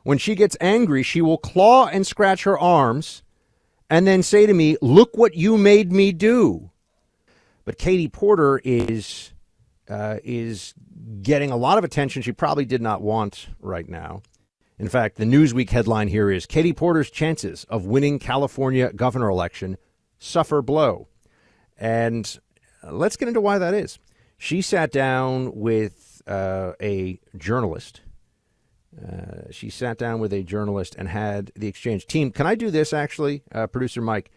When she gets angry, she will claw and scratch her arms and then say to me, look what you made me do. But Katie Porter is getting a lot of attention she probably did not want right now. In fact, the Newsweek headline here is Katie Porter's chances of winning California governor election suffer blow. And let's get into why that is. She sat down with a journalist. And had the exchange. Team, can I do this actually? Producer Mike,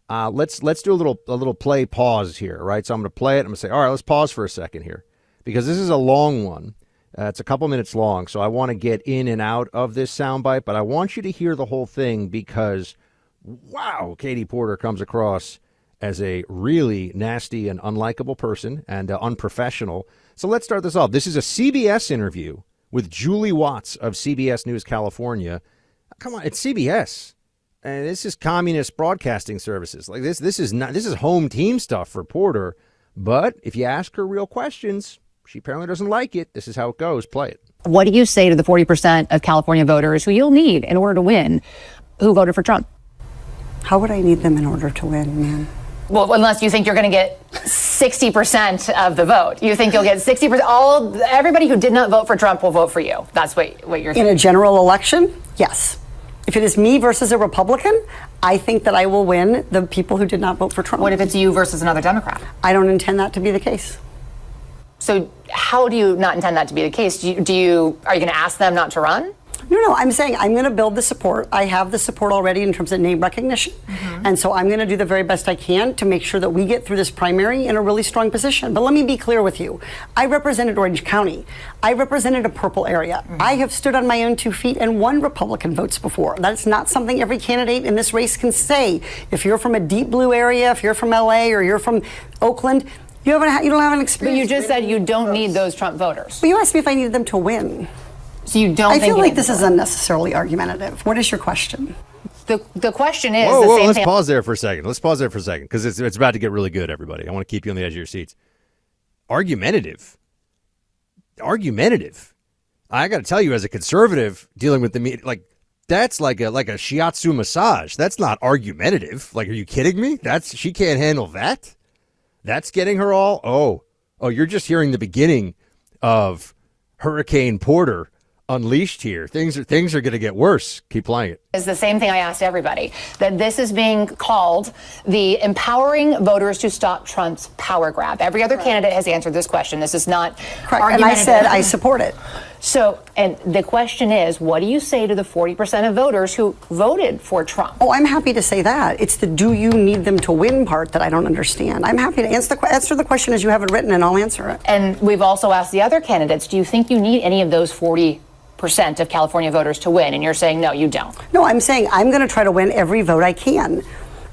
let's do a little play pause here, right? So I'm going to play it. I'm going to say, all right, let's pause for a second here because this is a long one. It's a couple minutes long, so I want to get in and out of this soundbite, but I want you to hear the whole thing because, wow, Katie Porter comes across as a really nasty and unlikable person and unprofessional. So let's start this off. This is a CBS interview with Julie Watts of CBS News California. Come on, it's CBS. And this is communist broadcasting services. Like this is home team stuff for Porter. But if you ask her real questions, she apparently doesn't like it. This is how it goes. Play it. What do you say to the 40% of California voters who you'll need in order to win, who voted for Trump? How would I need them in order to win, man? Well, unless you think you're going to get 60% of the vote. You think you'll get 60%. Everybody who did not vote for Trump will vote for you. That's what you're saying. In a general election, yes. If it is me versus a Republican, I think that I will win the people who did not vote for Trump. What if it's you versus another Democrat? I don't intend that to be the case. So how do you not intend that to be the case? Are you going to ask them not to run? No, I'm saying I'm going to build the support. I have the support already in terms of name recognition. And so I'm going to do the very best I can to make sure that we get through this primary in a really strong position. But let me be clear with you. I represented Orange County. I represented a purple area. I have stood on my own 2 feet and won Republican votes before. That's not something every candidate in this race can say. If you're from a deep blue area, if you're from LA or you're from Oakland, you don't have an experience. But you just said you don't need those Trump voters. But you asked me if I needed them to win. So you don't. I feel like this is unnecessarily argumentative. What is your question? The question is whoa, the same let's thing. pause there for a second. Because it's about to get really good, everybody. I want to keep you on the edge of your seats. Argumentative. I got to tell you, as a conservative dealing with the media, like that's like a shiatsu massage. That's not argumentative. Like, are you kidding me? She can't handle that. That's getting her all. Oh, you're just hearing the beginning of Hurricane Porter unleashed here. Things are going to get worse. Keep playing it. Is the same thing I asked everybody, that this is being called the empowering voters to stop Trump's power grab. Every other candidate has answered this question. This is not argumentative. And I said I support it. So, and the question is, what do you say to the 40% of voters who voted for Trump? Oh, I'm happy to say that. It's the do you need them to win part that I don't understand. I'm happy to answer the question as you have it written, and I'll answer it. And we've also asked the other candidates, do you think you need any of those 40% of California voters to win? And you're saying, no, you don't. No, I'm saying I'm going to try to win every vote I can.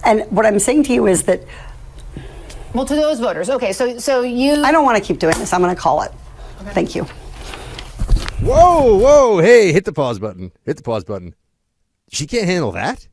And what I'm saying to you is that... Well, to those voters. Okay, so you... I don't want to keep doing this. I'm going to call it. Okay. Thank you. Whoa, hey, hit the pause button. She can't handle that?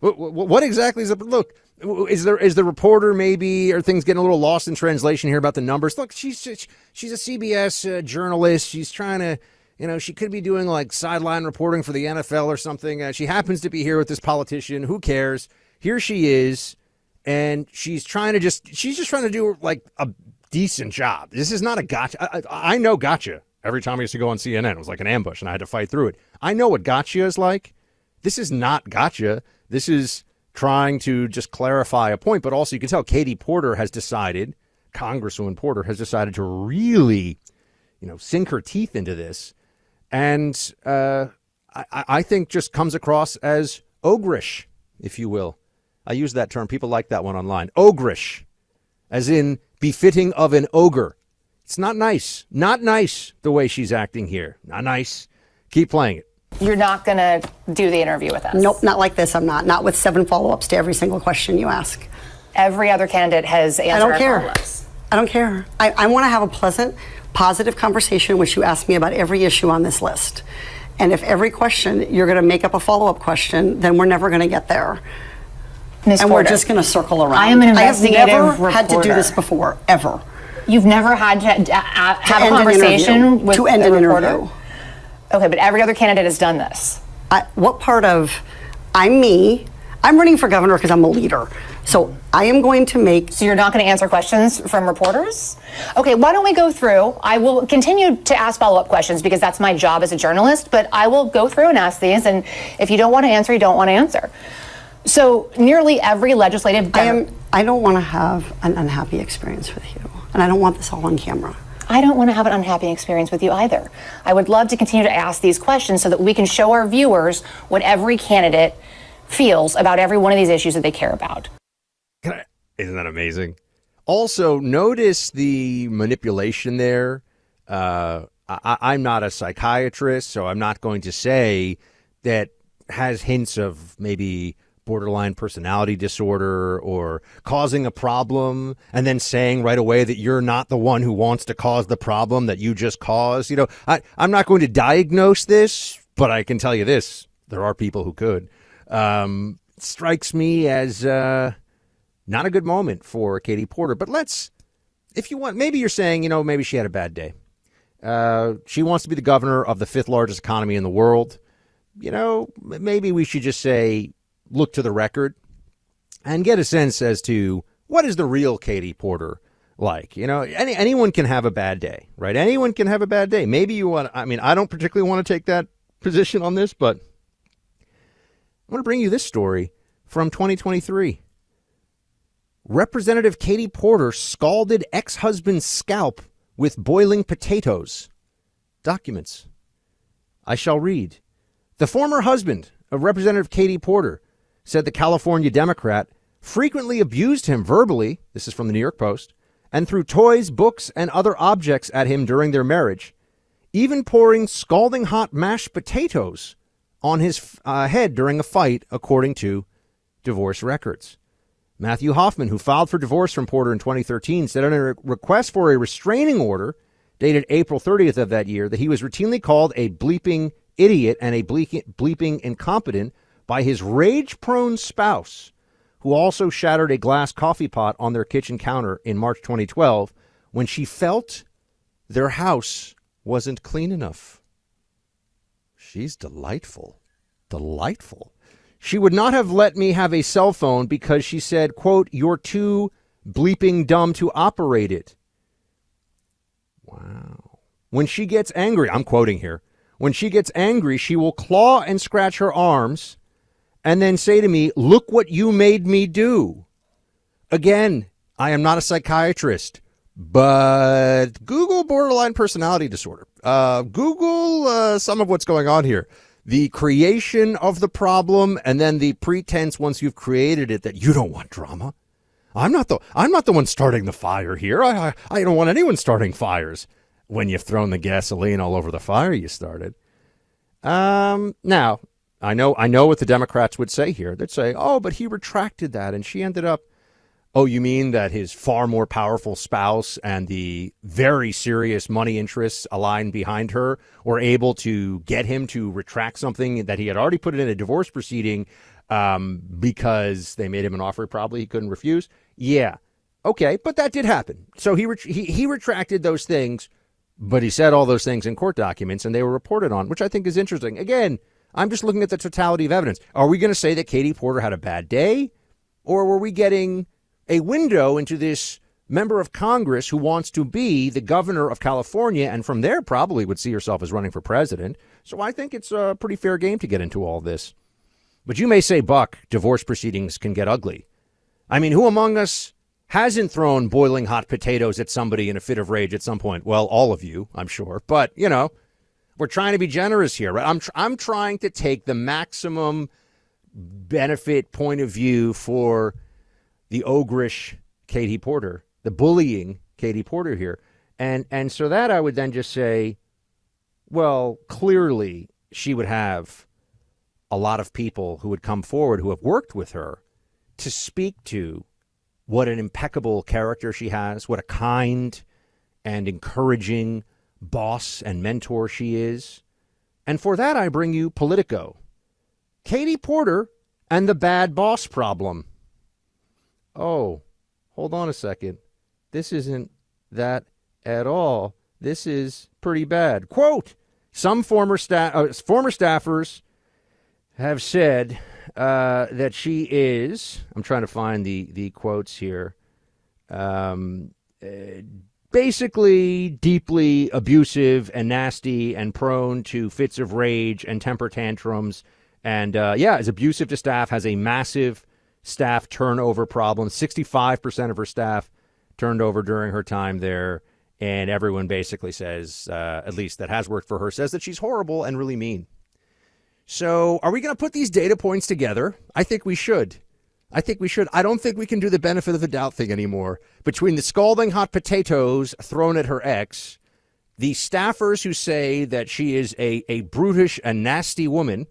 What exactly is it? Look, is the reporter maybe, are things getting a little lost in translation here about the numbers? Look, she's a CBS journalist. She's trying to, she could be doing like sideline reporting for the NFL or something. She happens to be here with this politician. Who cares? Here she is, and she's just trying to do like a decent job. This is not a gotcha. I know gotcha. Every time I used to go on CNN, it was like an ambush, and I had to fight through it. I know what gotcha is like. This is not gotcha. This is trying to just clarify a point, but also you can tell Katie Porter has decided, Congresswoman Porter has decided to really, sink her teeth into this. And I think just comes across as ogreish, if you will. I use that term. People like that one online. Ogreish, as in befitting of an ogre. It's not nice. Not nice the way she's acting here. Not nice. Keep playing it. You're not going to do the interview with us? Nope, not like this. I'm not. Not with 7 follow-ups to every single question you ask. Every other candidate has answered our follow-ups. I don't care. I want to have a pleasant, positive conversation in which you ask me about every issue on this list. And if every question you're going to make up a follow-up question, then we're never going to get there. Ms. And Porter, we're just going to circle around. I am an investigative I have never reporter. had to do this before, ever. You've never had to have a conversation with to end a an reporter? interview. Okay, but every other candidate has done this. What part of I'm me? I'm running for governor because I'm a leader. So I am going to make. So you're not going to answer questions from reporters? Okay, why don't we go through? I will continue to ask follow-up questions because that's my job as a journalist, but I will go through and ask these, and if you don't want to answer, you don't want to answer. So nearly every legislative... I don't want to have an unhappy experience with you, and I don't want this all on camera. I don't want to have an unhappy experience with you either. I would love to continue to ask these questions so that we can show our viewers what every candidate feels about every one of these issues that they care about. Isn't that amazing? Also, notice the manipulation there. I'm not a psychiatrist, so I'm not going to say that has hints of maybe borderline personality disorder or causing a problem and then saying right away that you're not the one who wants to cause the problem that you just caused. You know, I'm not going to diagnose this, but I can tell you this. There are people who could. Strikes me as not a good moment for Katie Porter. But if you want, maybe you're saying, maybe she had a bad day. She wants to be the governor of the fifth largest economy in the world. Maybe we should just say, look to the record and get a sense as to what is the real Katie Porter like. Anyone can have a bad day, right? Anyone can have a bad day. Maybe you want, I don't particularly want to take that position on this, but I want to bring you this story from 2023. Representative Katie Porter scalded ex-husband's scalp with boiling potatoes. Documents. I shall read. The former husband of Representative Katie Porter said the California Democrat frequently abused him verbally, this is from the New York Post, and threw toys, books, and other objects at him during their marriage, even pouring scalding hot mashed potatoes on his head during a fight, according to divorce records. Matthew Hoffman, who filed for divorce from Porter in 2013, said in a request for a restraining order dated April 30th of that year that he was routinely called a bleeping idiot and a bleeping incompetent by his rage-prone spouse, who also shattered a glass coffee pot on their kitchen counter in March 2012 when she felt their house wasn't clean enough. She's delightful. Delightful. She would not have let me have a cell phone because she said, quote, "You're too bleeping dumb to operate it." Wow. When she gets angry, I'm quoting here, when she gets angry, she will claw and scratch her arms and then say to me, "Look what you made me do." Again, I am not a psychiatrist, but Google borderline personality disorder. Google some of what's going on here. The creation of the problem and then the pretense once you've created it that you don't want drama. I'm not the one starting the fire here. I don't want anyone starting fires when you've thrown the gasoline all over the fire you started. Now, I know what the Democrats would say here. They'd say, "Oh, but he retracted that and she ended up." Oh, you mean that his far more powerful spouse and the very serious money interests aligned behind her were able to get him to retract something that he had already put in a divorce proceeding because they made him an offer probably he couldn't refuse? Yeah. Okay, but that did happen. So he retracted those things, but he said all those things in court documents and they were reported on, which I think is interesting. Again, I'm just looking at the totality of evidence. Are we going to say that Katie Porter had a bad day? Or were we getting a window into this member of Congress who wants to be the governor of California and from there probably would see herself as running for president? So I think it's a pretty fair game to get into all this. But you may say, Buck, divorce proceedings can get ugly. I mean, who among us hasn't thrown boiling hot potatoes at somebody in a fit of rage at some point? Well, all of you, I'm sure. But, we're trying to be generous here, right? I'm trying to take the maximum benefit point of view for the ogreish Katie Porter, the bullying Katie Porter here. And so that I would then just say, well, clearly she would have a lot of people who would come forward who have worked with her to speak to what an impeccable character she has, what a kind and encouraging boss and mentor she is. And for that, I bring you Politico. Katie Porter and the bad boss problem. Oh, hold on a second. This isn't that at all. This is pretty bad. Quote, some former staffers have said that she is, I'm trying to find the quotes here, basically deeply abusive and nasty and prone to fits of rage and temper tantrums. And is abusive to staff, has a massive staff turnover problem. 65% of her staff turned over during her time there. And everyone basically says, at least that has worked for her, says that she's horrible and really mean. So are we going to put these data points together? I think we should. I don't think we can do the benefit of the doubt thing anymore. Between the scalding hot potatoes thrown at her ex, the staffers who say that she is a brutish and nasty woman,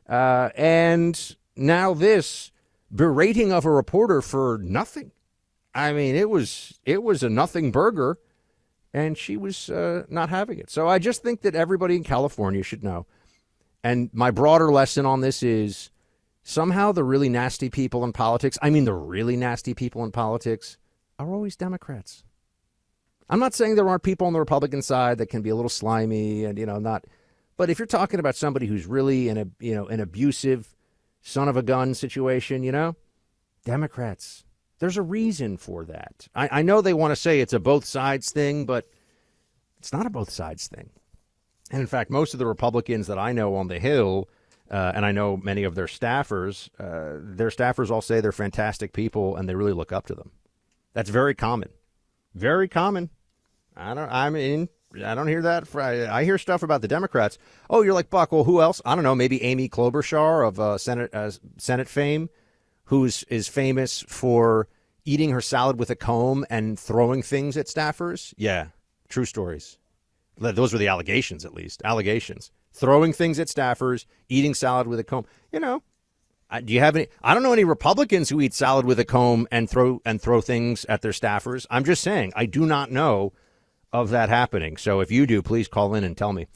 and now this berating of a reporter for nothing. I mean, it was a nothing burger, and she was not having it. So I just think that everybody in California should know. And my broader lesson on this is somehow the really nasty people in politics, are always Democrats. I'm not saying there aren't people on the Republican side that can be a little slimy and, not. But if you're talking about somebody who's really in an abusive son of a gun situation, Democrats. There's a reason for that. I know they want to say it's a both sides thing, but it's not a both sides thing. And in fact, most of the Republicans that I know on the Hill, and I know many of their staffers all say they're fantastic people and they really look up to them. That's very common. Very common. I don't hear that. I hear stuff about the Democrats. Oh, you're like, Buck, well, who else? I don't know, maybe Amy Klobuchar of Senate fame, who is famous for eating her salad with a comb and throwing things at staffers. Yeah, true stories. Those were the allegations, at least. Allegations. Throwing things at staffers, eating salad with a comb. Do you have any? I don't know any Republicans who eat salad with a comb and throw things at their staffers. I'm just saying, I do not know of that happening. So if you do, please call in and tell me.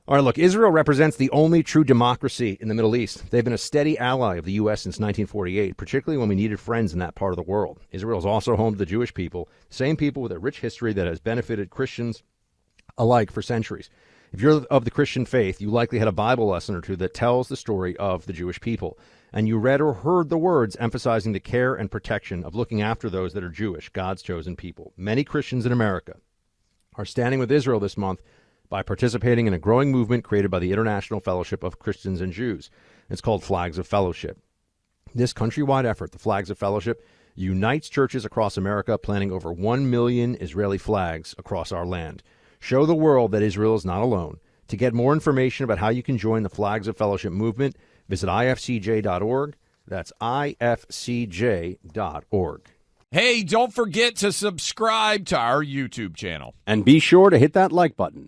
All right, look, Israel represents the only true democracy in the Middle East. They've been a steady ally of the U.S. since 1948, particularly when we needed friends in that part of the world. Israel is also home to the Jewish people, same people with a rich history that has benefited Christians alike for centuries. If you're of the Christian faith, you likely had a Bible lesson or two that tells the story of the Jewish people, and you read or heard the words emphasizing the care and protection of looking after those that are Jewish, God's chosen people. Many Christians in America are standing with Israel this month by participating in a growing movement created by the International Fellowship of Christians and Jews. It's called Flags of Fellowship. This countrywide effort, the Flags of Fellowship, unites churches across America, planting over 1 million Israeli flags across our land. Show the world that Israel is not alone. To get more information about how you can join the Flags of Fellowship movement, visit ifcj.org. That's ifcj.org. Hey, don't forget to subscribe to our YouTube channel. And be sure to hit that like button.